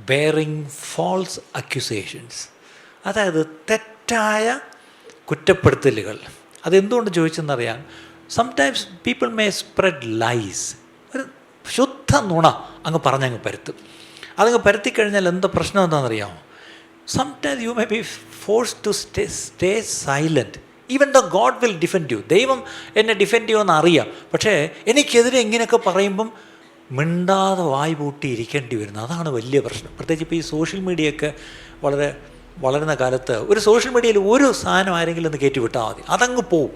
Bearing false accusations, അതായത് തെറ്റായ കുറ്റപ്പെടുത്തലുകൾ. അതെന്തുകൊണ്ട് ചോദിച്ചെന്നറിയാം. Sometimes people may spread lies, ഒരു ശുദ്ധ നുണ അങ്ങ് പറഞ്ഞങ്ങ് പരത്തും. അതങ്ങ് പരത്തിക്കഴിഞ്ഞാൽ എന്താ പ്രശ്നം എന്താണെന്നറിയാമോ? Sometimes you may be forced to stay silent even the god will defend you. ദൈവം എന്നെ ഡിഫെൻഡ് ചെയ്യുമെന്ന് അറിയാം, പക്ഷേ എനിക്കെതിരെ ഇങ്ങനെയൊക്കെ പറയുമ്പം മിണ്ടാതെ വായ് പൂട്ടി ഇരിക്കേണ്ടി വരുന്നു. അതാണ് വലിയ പ്രശ്നം. പ്രത്യേകിച്ച് ഇപ്പോൾ ഈ സോഷ്യൽ മീഡിയയൊക്കെ വളരുന്ന കാലത്ത് ഒരു സോഷ്യൽ മീഡിയയിൽ ഒരു സാധനം ആരെങ്കിലും ഒന്ന് കയറ്റി വിട്ടാൽ മതി, അതങ്ങ് പോവും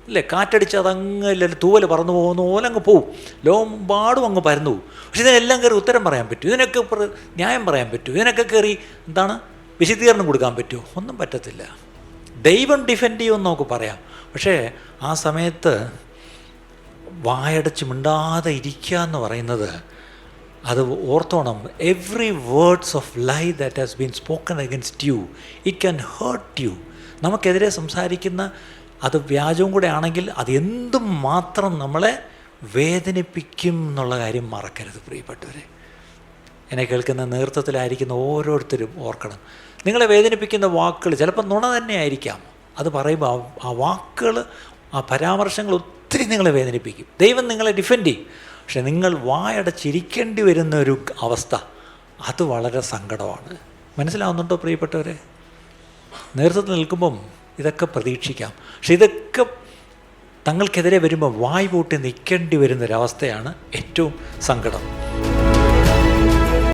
അല്ലേ? കാറ്റടിച്ച് അതങ്ങ് ഇല്ലെങ്കിൽ തൂവൽ പറന്നു പോകുന്ന പോലെ അങ്ങ് പോവും, ലോകമെമ്പാടും അങ്ങ് പരന്നു പോകും. പക്ഷേ ഇതിനെല്ലാം കയറി ഉത്തരം പറയാൻ പറ്റും, ഇതിനൊക്കെ ന്യായം പറയാൻ പറ്റും, ഇതിനൊക്കെ കയറി വിശദീകരണം കൊടുക്കാൻ പറ്റുമോ? ഒന്നും പറ്റത്തില്ല. ദൈവം ഡിഫെൻഡ് ചെയ്യുമെന്ന് നമുക്ക് പറയാം, പക്ഷേ ആ സമയത്ത് വായടച്ച് മിണ്ടാതെ ഇരിക്കുക എന്ന് പറയുന്നത്, അത് ഓർത്തോണം. Every words of lie that has been spoken against you, it can hurt you. നമുക്കെതിരെ സംസാരിക്കുന്ന അത് വ്യാജവും കൂടെ ആണെങ്കിൽ അത് എന്തും മാത്രം നമ്മളെ വേദനിപ്പിക്കും എന്നുള്ള കാര്യം മറക്കരുത് പ്രിയപ്പെട്ടവരെ. എന്നെ കേൾക്കുന്ന നേതൃത്വത്തിലായിരിക്കുന്ന ഓരോരുത്തരും ഓർക്കണം, നിങ്ങളെ വേദനിപ്പിക്കുന്ന വാക്കുകൾ ചിലപ്പോൾ നുണ തന്നെ ആയിരിക്കാം. അത് പറയുമ്പോൾ ആ വാക്കുകൾ, ആ പരാമർശങ്ങൾ ഒത്തിരി നിങ്ങളെ വേദനിപ്പിക്കും. ദൈവം നിങ്ങളെ ഡിഫെൻഡ് ചെയ്യും, പക്ഷെ നിങ്ങൾ വായടച്ചിരിക്കേണ്ടി വരുന്ന ഒരു അവസ്ഥ, അത് വളരെ സങ്കടമാണ്. മനസ്സിലാവുന്നുണ്ടോ പ്രിയപ്പെട്ടവരെ? നേതൃത്വത്തിൽ നിൽക്കുമ്പം ഇതൊക്കെ പ്രതീക്ഷിക്കാം, പക്ഷെ ഇതൊക്കെ തങ്ങൾക്കെതിരെ വരുമ്പോൾ വായ് പൂട്ടി നിൽക്കേണ്ടി വരുന്നൊരവസ്ഥയാണ് ഏറ്റവും സങ്കടം.